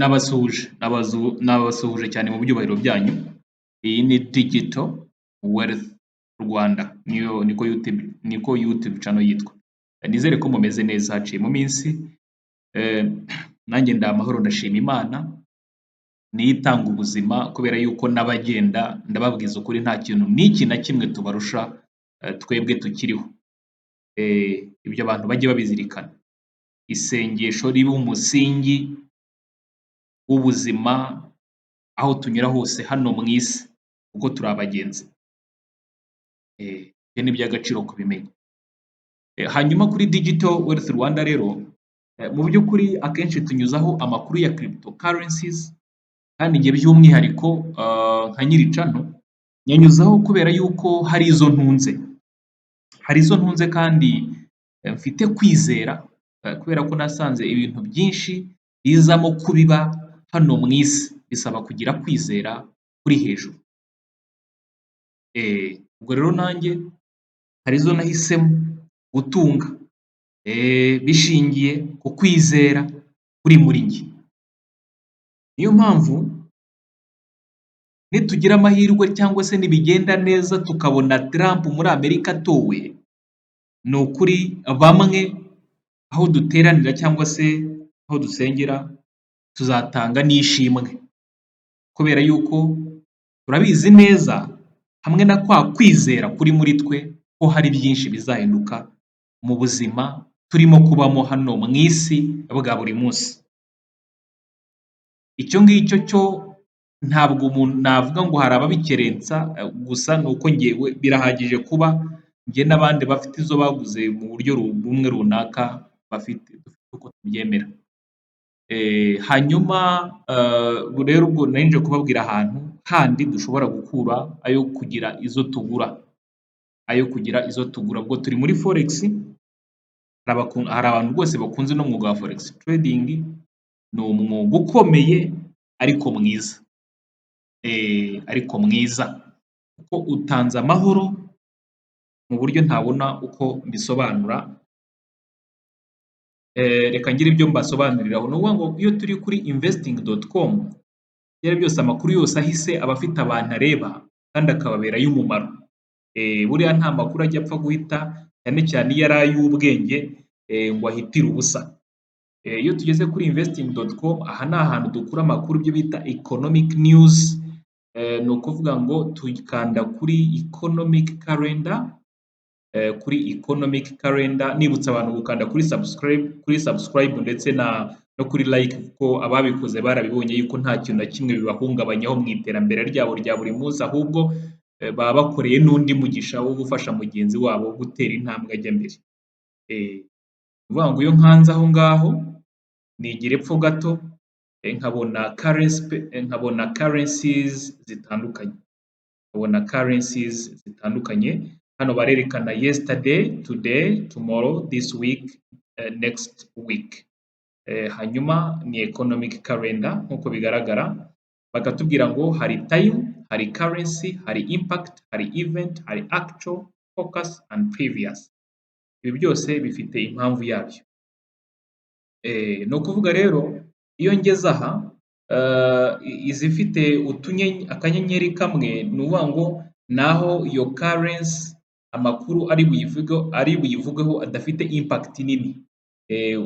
Nabasuhuje cyane mu byubahiro byanyu. Iyi ni Digital Wealth Rwanda, niko YouTube channel yitwa. Nizere ko mumeze neza haciye mu minsi. Nanjye amahoro ndashima Imana, niyo itanga ubuzima, kubera yuko n'abagenda ndababwiza ukuri nta kintu n'iki na kimwe tubarusha, twebwe tukiriho. Ibyo abantu bajye babizirikana. Isengesho ribe umusingi w'ubuzima aho tunyura hose hano mu isi, kuko turi abagenzi. Ibyo ni iby'agaciro kubimenya. Hanyuma kuri Digital Wealth Rwanda rero, mu by'ukuri akenshi tunyuzaho amakuru ya cryptocurrencies, kandi njye by'umwihariko nka nyiri channel nyanyuzaho kubera yuko hari izo ntunze kandi mfite kwizera, kubera ko nasanze ibintu byinshi bizamo kubiba hano mu isi bisaba kugira kwizera kuri hejuru. Ubwo rero nanjye hari izo nahisemo gutunga, bishingiye ku kwizera kuri muri njye. Niyo mpamvu nitugira amahirwe cyangwa se nibigenda neza tukabona Trump muri Amerika atowe, ni ukuri bamwe aho duteranira cyangwa se aho dusengera tuzatanga n'ishimwe, kubera yuko turabizi neza hamwe na kwa kwizera kuri muri twe ko hari byinshi bizahinduka mu buzima turimo kubamo hano mu isi bwa buri munsi. Icyo ngicyo cyo ntabwo umuntu navuga ngo hari ababikerensa, gusa ni uko njyewe birahagije kuba njye n'abandi bafite izo baguze mu buryo bumwe runaka dufite uko tubyemera. Hanyuma rero ubwo nari nje kubabwira ahantu handi dushobora gukura ayo kugira izo tugura. Ubwo turi muri forex, hari abantu rwose bakunze n'umwuga wa forex trading. Ni umwuga ukomeye ariko mwiza, kuko utanze amahoro mu buryo ntabona uko mbisobanura. Reka ngire ibyo mbasobanuriraho. Ni ukuvuga ngo iyo turi kuri investing.com, byari byose amakuru yose ahise aba afite abantu areba kandi akababera y'umumaro. Buriya nta makuru ajya apfa guhita, cyane cyane iyo ari ay'ubwenge, ngo ahitire ubusa. Iyo tugeze kuri investing.com, aha ni ahantu dukura amakuru ibyo bita economic news. Ni ukuvuga ngo tukanda kuri economic calendar, nibutsa abantu gukanda kuri subscribe ndetse no kuri like, kuko ababikoze barabibonye yuko nta kintu na kimwe bibahungabanyaho mu iterambere ryabo rya buri munsi, ahubwo baba bakoreye n'undi mugisha wo gufasha mugenzi wabo gutera intambwe ajya mbere. Uvuga ngo iyo nkanze aho ngaho nigira epfo gato, nkabona currencies zitandukanye. Hano barerekana yesterday, today, tomorrow, this week, next week. Hanyuma ni economic calendar nk'uko bigaragara, bakatubwira ngo hari time, hari currency, hari impact, hari event, hari actual, focus and previous. Ibi byose bifite impamvu yabyo. Ni ukuvuga rero iyo ngeze aha, izifite akanyenyeri kamwe, ni ukuvuga ngo naho iyo currency amakuru ari buyivugeho adafite impact nini.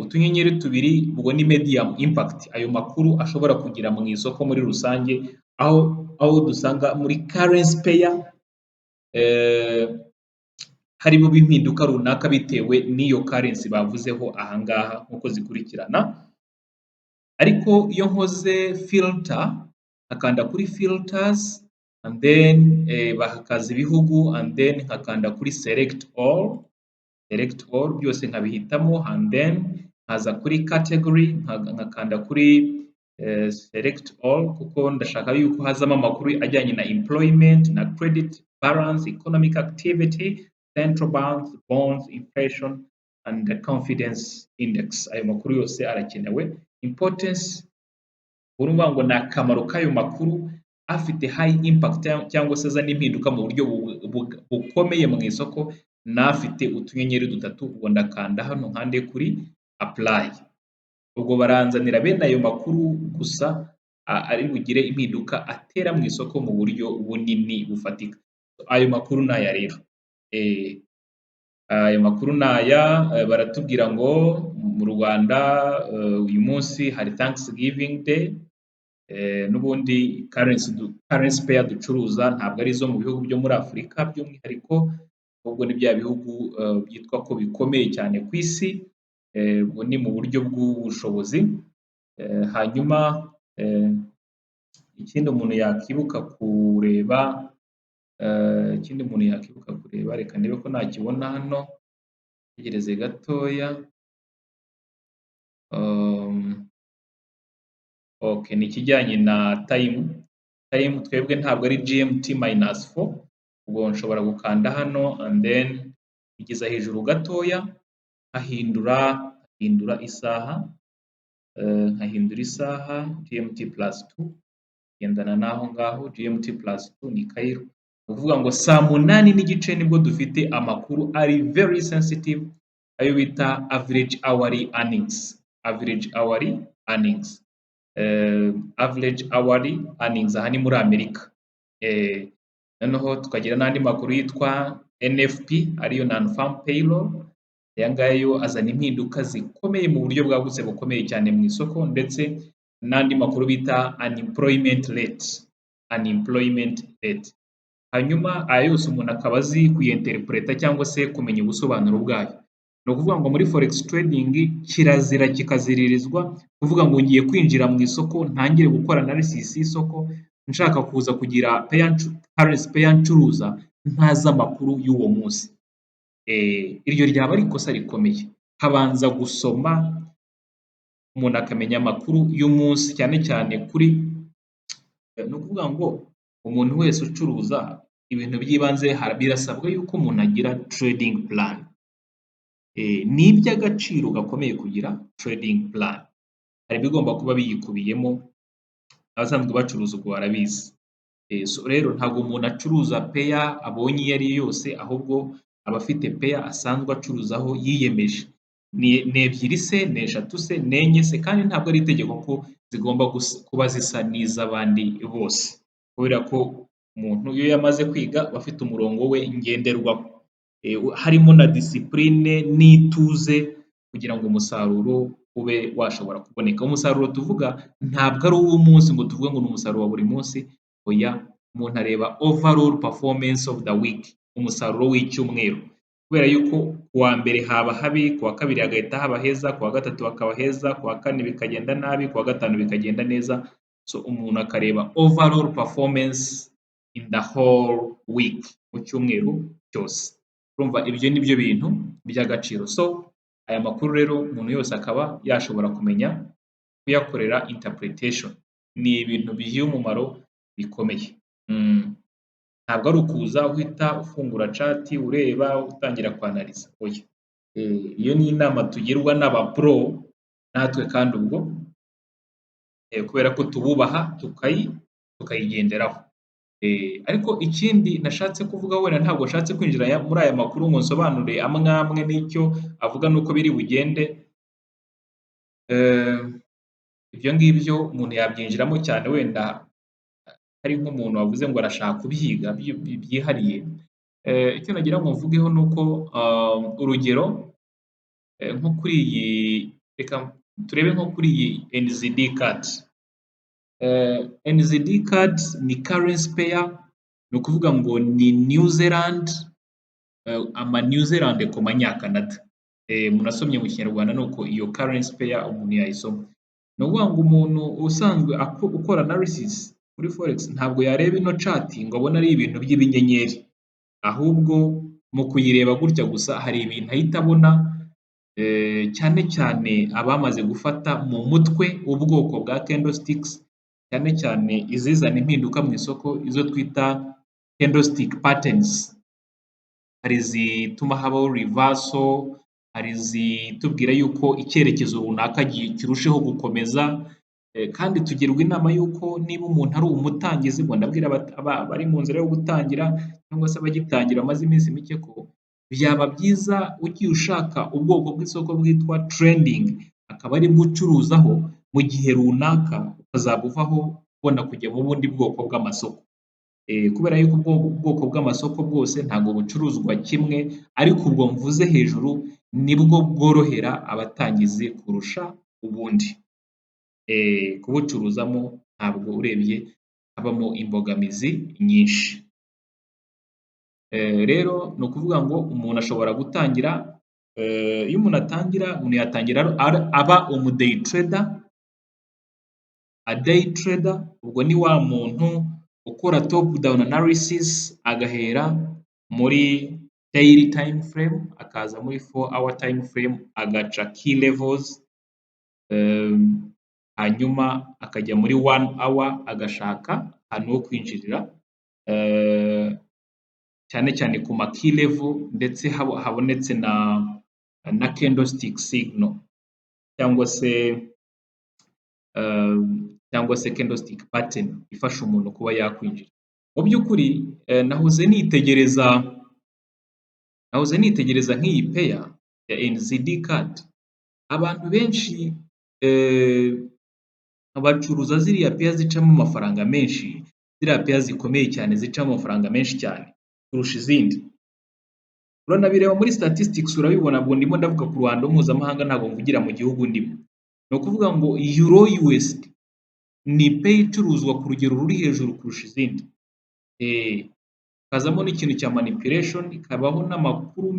Utunyenyeri tubiri ubwo ni medium impact, ayo makuru ashobora kugira mu isoko muri rusange, aho dusanga muri currency pair harimo impinduka runaka bitewe n'iyo currency bavuzeho ahangaha nk'uko zikurikirana. Ariko iyo nkoze filter, akanda kuri filters, and then bahakaza ibihugu, and then nkakanda kuri select all, byose nkabihitamo, and then nkaza kuri category, nkakanda kuri select all, kuko ndashaka yuko hazamo amakuru ajyanye na employment, na credit balance, economic activity, central banks, bonds, inflation and the confidence index. Ayo makuru yose arakenewe. Importance, urumva ngo ni akamaro k'ayo makuru afite high impact cyangwa se azana impinduka mu buryo bukomeye mu isoko, n'afite utunyenyeri dutatu. Ubwo ndakanda hano nkande kuri apply. ubwo baranzanira bene ayo makuru gusa ari bugire impinduka atera mu isoko mu buryo bunini bufatika. Ayo makuru ni aya rero. Ayo makuru ni aya, baratubwira ngo mu Rwanda uyu munsi hari Thanksgiving Day, n'ubundi currency pair ducuruza ntabwo ari izo mu bihugu byo muri Afurika by'umwihariko, ahubwo ni bya bihugu byitwa ko bikomeye cyane ku isi, ubwo ni mu buryo bw'ubushobozi. Hanyuma ikindi umuntu yakibuka kureba, reka ndebe ko nakibona hano, tegereze gatoya. Okay, ni ikijyanye na time twebwe ntabwo ari GMT-4, ubwo nshobora gukanda hano and then igeza hejuru gatoya nkahindura isaha, GMT+2 gendana n'aho ngaho. GMT+2 ni Cairo, ni ukuvuga ngo saa 8:30 nibwo dufite amakuru ari very sensitive, ayo bita average hourly earnings. Aha ni muri Amerika. Noneho tukagira n'andi makuru yitwa NFP, ariyo non-farm payroll. Aya ngaya yo azana impinduka zikomeye mu buryo bwagutse bukomeye cyane mu isoko, ndetse n'andi makuru bita unemployment rate. Hanyuma aya yose umuntu akaba azi kuyinterpreta cyangwa se kumenya ubusobanuro bwayo. Ni ukuvuga ngo muri forex trading kirazira kikaziririzwa kuvuga ngo ngiye kwinjira mu isoko ntangire gukora analysis y'isoko nshaka kuza kugira currency pair ncuruza ntazi amakuru y'uwo munsi. Iryo ryaba ari ikosa rikomeye. Habanza gusoma, umuntu akamenya amakuru y'umunsi, cyane cyane ni ukuvuga ngo umuntu wese ucuruza ibintu by'ibanze birasabwa yuko umuntu agira trading plan. Ni iby'agaciro gakomeye kugira trading plan. Hari ibigomba kuba biyikubiyemo, abasanzwe bacuruza ubwo barabizi. So rero ntabwo umuntu acuruza pair abonye iyo ari yo yose, ahubwo aba afite pair asanzwe acuruzaho yiyemeje. Ni ebyiri se, ni eshatu se, ni enye se, kandi ntabwo ari itegeko ko zigomba kuba zisa n'iz'abandi bose, kubera ko umuntu iyo yamaze kwiga aba afite umurongo we ngenderwaho, harimo na discipline n'ituze kugira ngo umusaruro ube washobora kuboneka. Umusaruro tuvuga ntabwo ari uw'umunsi ngo tuvuge ngo ni umusaruro wa buri munsi, oya, umuntu areba overall performance of the week, umusaruro w'icyumweru, kubera yuko kuwa mbere haba habi, kuwa kabiri hagahita haba heza, kuwa gatatu hakaba heza, kuwa kane bikagenda nabi, kuwa gatanu bikagenda neza. So umuntu akareba overall performance in the whole week, mu cyumweru cyose. Urumva ibyo ni byo bintu by'agaciro. So aya makuru rero umuntu yose akaba yashobora kumenya kuyakorera interpretation. Ni ibintu bigiye umumaro bikomeye. Ntabwo ari ukuza uhita ufungura chat ureba utangira kwanaliza, oya. Iyo ni inama tugirwa n'abapro natwe, kandi ubwo kubera ko tububaha tukayigenderaho. Ariko ikindi nashatse kuvuga, wenda ntabwo nshatse kwinjira muri aya makuru ngo nsobanure amwe n'icyo avuga n'uko biri bugende. Ibyo ngibyo umuntu yabyinjiramo cyane, wenda hari nk'umuntu wavuze ngo arashaka kubyiga byihariye. Icyo nagira ngo mvugeho ni uko urugero nko kuri iyi, reka turebe nko kuri iyi NZD card. NZD card ni currency pair, ni ukuvuga ngo ni New Zealand, New Zealand ku manyakanada. Umuntu asomye mu Kinyarwanda ni uko iyo currency pair umuntu yayisoma. Ni ukuvuga ngo umuntu usanzwe ukora analysis muri forex ntabwo yareba ino chart ngo abone ari ibintu by'ibinyenyeri, ahubwo mu kuyireba gutya gusa hari ibintu ahita abona, cyane cyane abamaze gufata mu mutwe ubwoko bwa candlesticks, cyane cyane izizana impinduka mu isoko, izo twita candlestick patterns. Hari izituma habaho reversal, hari izitubwira yuko icyerekezo runaka kirusheho gukomeza, kandi tugirwa inama yuko niba umuntu ari umutangizi, ngo ndabwira bari mu nzira yo gutangira cyangwa se abagitangira bamaze iminsi mike, ko byaba byiza ugiye ushaka ubwoko bw'isoko bwitwa trending, akaba ari bwo ucuruzaho mu gihe runaka ukazaba uvaho ubona kujya mu bundi bwoko bw'amasoko. Kubera yuko ubwoko bw'amasoko bwose ntabwo bucuruzwa kimwe ariko ubwo mvuze hejuru nibwo bworohera abatangizi kurusha ubundi. Kubucuruzamo ntabwo urebye habamo imbogamizi nyinshi. Rero ni ukuvuga ngo umuntu ashobora gutangira, iyo umuntu yatangira aba day trader. Day trader ubwo ni wa muntu ukora top down analysis agahera muri daily time frame akaza muri 4-hour time frame agaca key levels, hanyuma akajya muri 1 hour agashaka ahantu ho kwinjirira, cyane cyane ku ma key level ndetse habonetse na candlestick signal cyangwa se candlestick pattern ifasha umuntu kuba yakwinjira. Mu by'ukuri nahoze nitegereza nk'iyi pair ya NZD card, abantu benshi bacuruza ziriya pair zicamo amafaranga menshi, ziriya pair zikomeye cyane zicamo amafaranga menshi cyane kurusha izindi. Uranabireba muri statistics urabibona, ubwo ndimo ndavuga ku ruhando mpuzamahanga ntabwo mvugira mu gihugu ndimo. Ni ukuvuga ngo Euro USD ni pair icuruzwa ku rugero ruri hejuru kurusha izindi. Hakazamo n'ikintu cya manipulation, ikabaho n'amakuru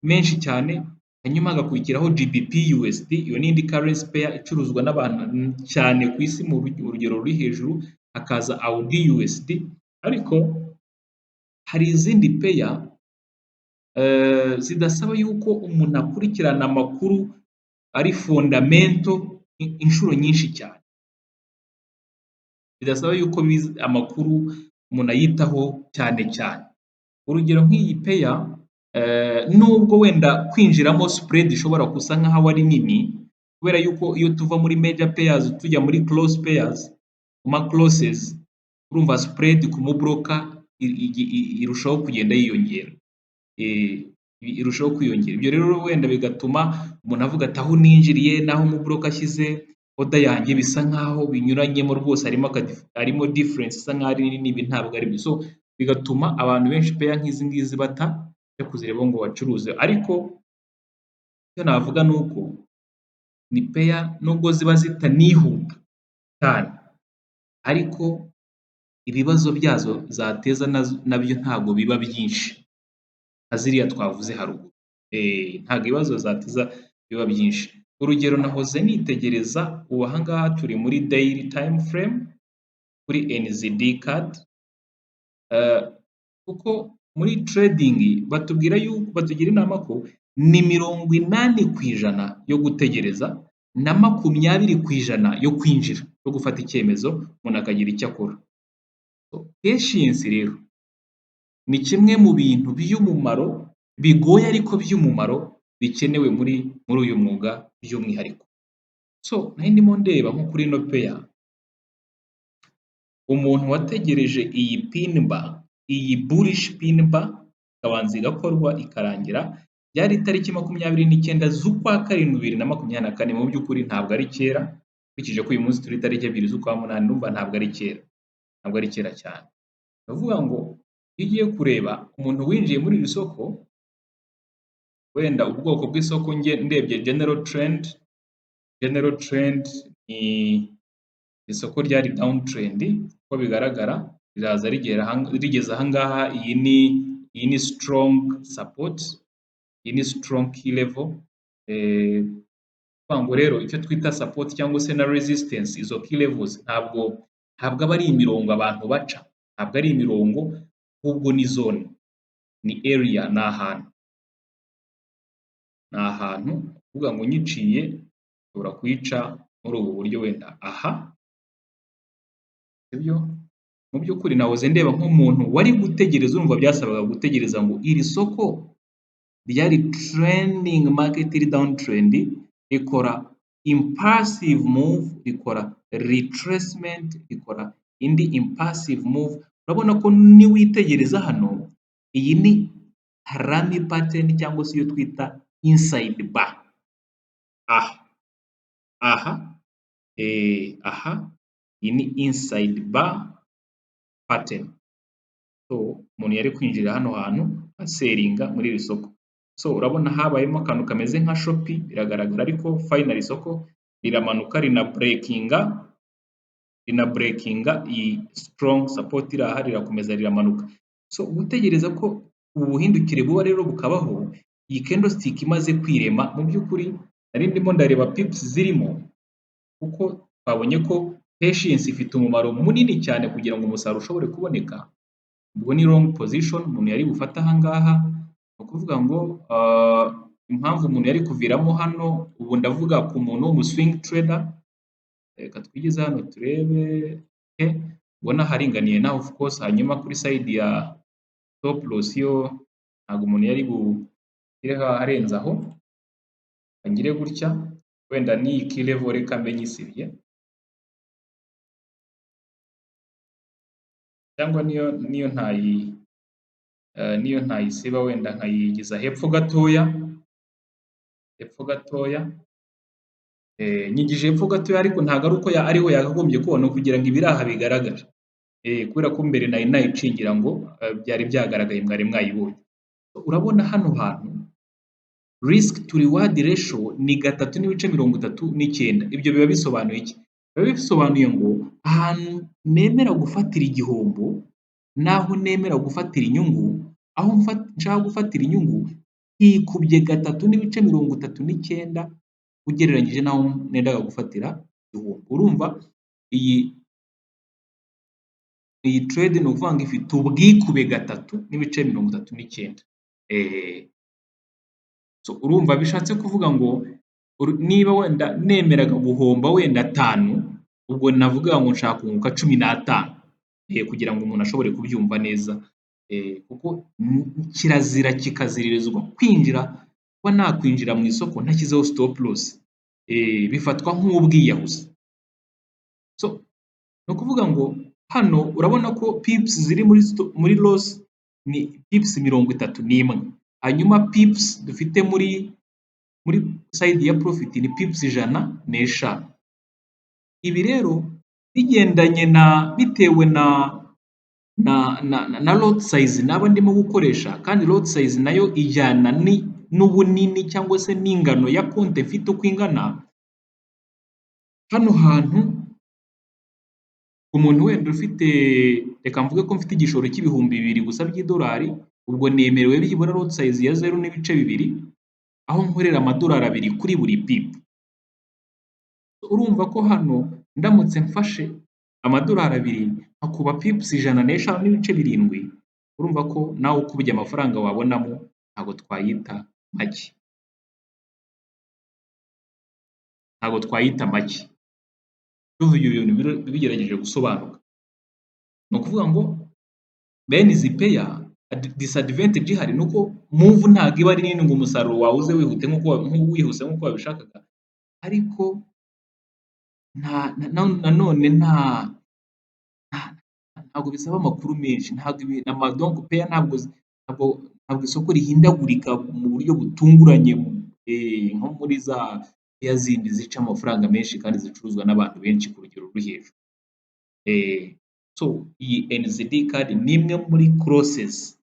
menshi cyane, hanyuma hagakurikiraho GBP USD, iyo n'indi currency pair icuruzwa n'abantu cyane ku isi mu rugero ruri hejuru, hakaza AUD USD, ariko hari izindi pair zidasaba yuko umuntu akurikirana amakuru ari fundamental inshuro nyinshi cyane. Bidasaba yuko amakuru umuntu ayitaho cyane. Urugero nk'iyi pair nubwo wenda kwinjiramo spread ishobora gusa nk'aho ari nini, kubera yuko iyo tuva muri major pairs tujya muri close pairs, kuma closes, urumva spread ku mu broker irushaho kugenda yiyongera. Irushaho kwiyongera. Ibyo rero wenda bigatuma umuntu avuga ati aho ninjiriye naho mu broker ashyize order yanjye bisa nkaho binyuranyemo rwose, harimo difference isa nkaho ari nini, ibi ntabwo ari byo. So bigatuma abantu benshi pair nk'izi ngizi bajya kuzireba ngo bacuruze, ariko icyo navuga ni uko ni pair nubwo ziba zitanihuta cyane, ariko ibibazo byazo zateza nabyo ntabwo biba byinshi nka ziriya twavuze haruguru. Ntabwo ibibazo zateza biba byinshi. Urugero nahoze nitegereza, ubu aha ngaha turi muri daily time frame kuri NZD card, kuko muri trading batugira inama ko ni 80% yo gutegereza na 20% yo kwinjira, yo gufata icyemezo umuntu akagira icyo akora. Patience rero ni kimwe mu bintu by'umumaro bigoye ariko by'umumaro bikenewe muri uyu mwuga by'umwihariko. So nari ndimo ndeba nko kuri ino pair, umuntu wategereje iyi pin bar, iyi bullish pin bar ikabanza igakorwa ikarangira, byari itariki 29 z'ukwa karindwi 2024. Mu by'ukuri ntabwo ari kera, ukurikije ko uyu munsi turi tariki 2 z'ukwa munani, ndumva ntabwo ari kera cyane. Ndavuga ngo iyo ugiye kureba umuntu winjiye muri iri soko, wenda ubwoko bw'isoko ndebye general trend ni isoko ryari down trend uko bigaragara, riraza rigeze aha ngaha. Iyi ni strong support, iyi ni strong key level. Ngo rero icyo twita support cyangwa se na resistance, izo key levels ntabwo aba ari imirongo abantu baca, ntabwo ari imirongo, ahubwo ni zone, ni area, ni ahantu uvuga ngo nyiciye ushobora kuyica muri ubu buryo wenda aha. Sibyo? Mu by'ukuri nahoze ndeba nk'umuntu wari gutegereza, urumva byasabaga gutegereza ngo iri soko ryari trending market iri down trend, rikora impulsive move, rikora retracement, rikora indi impulsive move. Urabona ko niwitegereza hano, iyi ni rami pattern cyangwa se iyo twita inside bar. aha iyi ni inside bar pattern. So umuntu yari kwinjira hano hantu aseringa muri iri soko. So urabona habayemo akantu kameze nka shopi biragaragara, ariko finally isoko riramanuka rina breakinga iyi strong support iri aha, rirakomeza riramanuka. So gutegereza ko ubu buhindukire buba rero bukabaho, iyi candlestick imaze kwirema, mu by'ukuri nari ndimo ndareba pips zirimo, kuko twabonye ko patience ifite umumaro munini cyane kugira ngo umusaruro ushobore kuboneka. Ubwo ni long position umuntu yari bufate aha ngaha, ni ukuvuga ngo impamvu umuntu yari kuviramo hano, ubu ndavuga ku muntu w'umuswing trader. Reka twigeze hano turebe, ubona haringaniye naho of course, hanyuma kuri side ya stop loss yo ntabwo umuntu yari bugireho arenze aho, angire gutya wenda n'iyi key level reka mbe nyisibye, cyangwa niyo ntayisiba wenda nkayigiza hepfo gatoya, nyigije hepfo gatoya, ariko ntabwo ari uko ariho yakagombye kubona kugira ngo ibiri aha bigaragare, kubera ko mbere nari nayicingira ngo byari byagaragaye mwari mwayibonye. Urabona hano hantu risk to reward ratio ni 3.39. Ibyo biba bisobanuye iki? Biba bisobanuye ngo ahantu nemera gufatira igihombo naho nemera gufatira inyungu, aho nshaka gufatira inyungu hikubye 3.39 ugereranyije naho nendaga gufatira igihombo. Urumva iyi trade ni ukuvuga ngo ifite ubwikube 3.39. So urumva bishatse kuvuga ngo niba wenda nemeraga guhomba wenda 5, ubwo navuga ngo nshaka kunguka 15, kugira ngo umuntu ashobore kubyumva neza, kuko kirazira kikaziririzwa kwinjira, kuba nakwinjira mu isoko ntashyizeho stop loss, bifatwa nk'ubwiyahuzi. So ni ukuvuga ngo hano urabona ko pips ziri muri loss ni pips 31, hanyuma pips dufite muri side ya profit ni pips 105. Ibi rero bigendanye bitewe na lot size naba ndimo gukoresha, kandi lot size nayo ijyana n'ubunini cyangwa se n'ingano ya konti mfite uko ingana. Hano hantu umuntu wenda ufite, reka mvuge ko mfite igishoro cy'ibihumbi 2 gusa by'idolari, ubwo nemerewe byibura lot size ya 0.2, aho nkorera $2 kuri buri pip. Urumva ko hano ndamutse mfashe $2 akuba pips 105.7, urumva ko nawe ukubye amafaranga wabonamo ntabwo twayita make. Tuvuye ibintu bigerageje gusobanuka, ni ukuvuga ngo bene izi pair disadvantage ihari ni uko move ntabwo iba ari nini ngo umusaruro wawe uze wihuse nk'uko wabishakaga, ariko nanone ntabwo bisaba amakuru menshi, donc pair ntabwo isoko rihindagurika mu buryo butunguranye, nko muri za pair zindi zica amafaranga menshi kandi zicuruzwa n'abantu benshi ku rugero ruri hejuru. So iyi NZD card ni imwe muri crosses.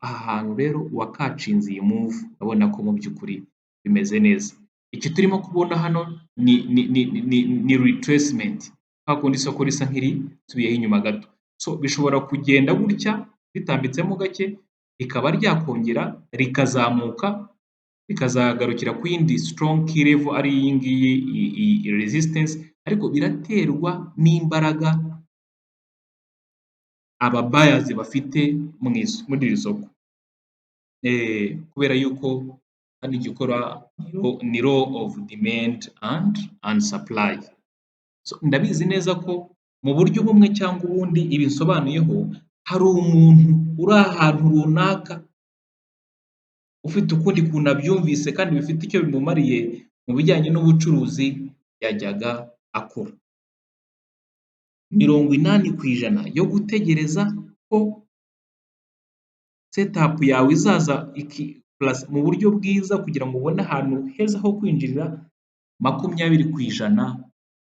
Aha hantu rero wakacinze iyi move, urabona ko mu by'ukuri bimeze neza. Iki turimo kubona hano ni retracement, hakundi isoko risa nk'irisubiyeho inyuma gato. So bishobora kugenda gutya ritambitsemo gake, rikaba ryakongera rikazamuka rikazagarukira ku yindi strong key level ari iyi ngiyi resistance, ariko biraterwa n'imbaraga aba buyers bafite muri iri soko, kubera yuko hano igikora ni law of demand and supply. So ndabizi neza ko mu buryo bumwe cyangwa ubundi ibi nsobanuyeho, hari umuntu uri ahantu runaka ufite ukundi kuntu abyumvise kandi bifite icyo bimumariye mu bijyanye n'ubucuruzi yajyaga akora. 80% yo gutegereza ko setup yawe izaza mu buryo bwiza kugira ngo ubone ahantu heza ho kwinjirira, 20%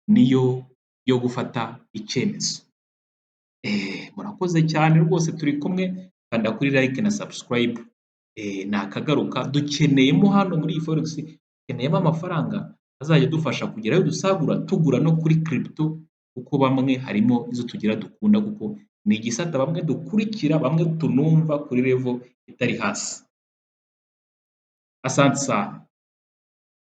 niyo yo gufata icyemezo. Murakoze cyane rwose turi kumwe, kanda kuri like na subscribe, nakagaruka dukeneyemo hano muri iyi forex, dukeneyemo amafaranga azajya adufasha kugera ayo dusagura tugura no kuri crypto, kuko bamwe harimo izo tugira dukunda, kuko ni igisata bamwe dukurikira, bamwe tunumva kuri level itari hasi. Asante sana.